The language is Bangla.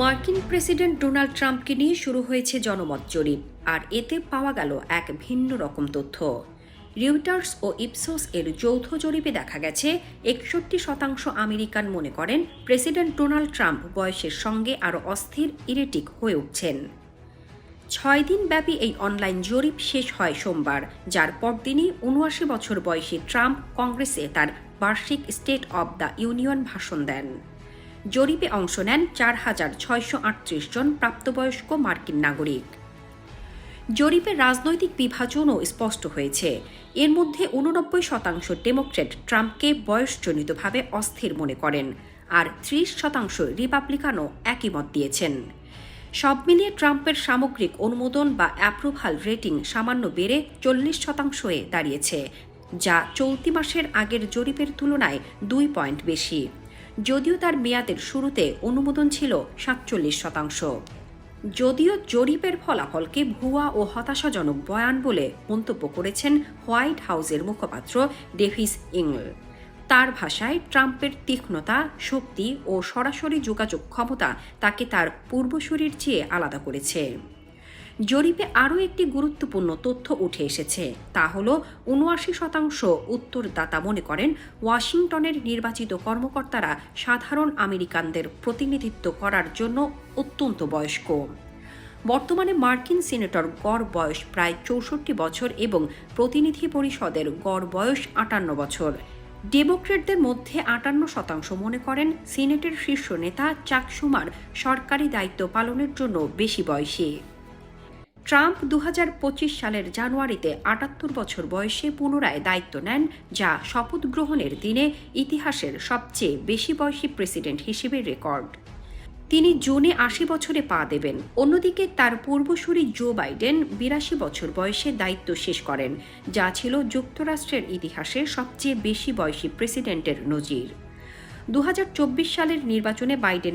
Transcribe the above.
মার্কিন প্রেসিডেন্ট ডোনাল্ড ট্রাম্পকে নিয়ে শুরু হয়েছে জনমত জরিপ, আর এতে পাওয়া গেল এক ভিন্ন রকম তথ্য। রিউটার্স ও ইপসোস এর যৌথ জরিপে দেখা গেছে 61% আমেরিকান মনে করেন প্রেসিডেন্ট ডোনাল্ড ট্রাম্প বয়সের সঙ্গে আরও অস্থির, ইরেটিক হয়ে উঠছেন। 6 দিন ব্যাপী এই অনলাইন জরিপ শেষ হয় সোমবার, যার পরদিনই 79 বছর বয়সী ট্রাম্প কংগ্রেসে তার বার্ষিক স্টেট অব দ্য ইউনিয়ন ভাষণ দেন। জরিপে অংশ নেন 4,638 জন প্রাপ্তবয়স্ক মার্কিন নাগরিক। জরিপের রাজনৈতিক বিভাজনও স্পষ্ট হয়েছে। এর মধ্যে 89% ডেমোক্র্যাট ট্রাম্পকে বয়সজনিতভাবে অস্থির মনে করেন, আর 30% রিপাবলিকানও একই মত দিয়েছেন। সব মিলিয়ে ট্রাম্পের সামগ্রিক অনুমোদন বা অ্যাপ্রুভাল রেটিং সামান্য বেড়ে 40%-এ দাঁড়িয়েছে, যা চলতি মাসের আগের জরিপের তুলনায় 2 পয়েন্ট বেশি। যদিও তার মেয়াদের শুরুতে অনুমোদন ছিল 47%। যদিও জরিপের ফলাফলকে ভুয়া ও হতাশাজনক বয়ান বলে মন্তব্য করেছেন হোয়াইট হাউসের মুখপাত্র ডেভিস ইংল। তার ভাষায়, ট্রাম্পের তীক্ষ্ণতা, শক্তি ও সরাসরি যোগাযোগ ক্ষমতা তাকে তার পূর্বসূরির চেয়ে আলাদা করেছে। জরিপে আরও একটি গুরুত্বপূর্ণ তথ্য উঠে এসেছে, তা হল 79% উত্তরদাতা মনে করেন ওয়াশিংটনের নির্বাচিত কর্মকর্তারা সাধারণ আমেরিকানদের প্রতিনিধিত্ব করার জন্য অত্যন্ত বয়স্ক। বর্তমানে মার্কিন সিনেটর গড় বয়স প্রায় 64 বছর এবং প্রতিনিধি পরিষদের গড় বয়স 58 বছর। ডেমোক্র্যাটদের মধ্যে 58% মনে করেন সিনেটের শীর্ষ নেতা চাক শুমার সরকারি দায়িত্ব পালনের জন্য বেশি বয়সী। ট্রাম্প 2025 সালের জানুয়ারিতে 78 বছর বয়সে পুনরায় দায়িত্ব নেন, যা শপথ গ্রহণের দিনে ইতিহাসের সবচেয়ে বেশি বয়সী প্রেসিডেন্ট হিসেবে রেকর্ড। তিনি জুনে 80 বছরে পা দেবেন। অন্যদিকে তার পূর্বসূরি জো বাইডেন 82 বছর বয়সে দায়িত্ব শেষ করেন, যা ছিল যুক্তরাষ্ট্রের ইতিহাসে সবচেয়ে বেশি বয়সী প্রেসিডেন্টের নজির। 2024 সালের নির্বাচনে বাইডেনের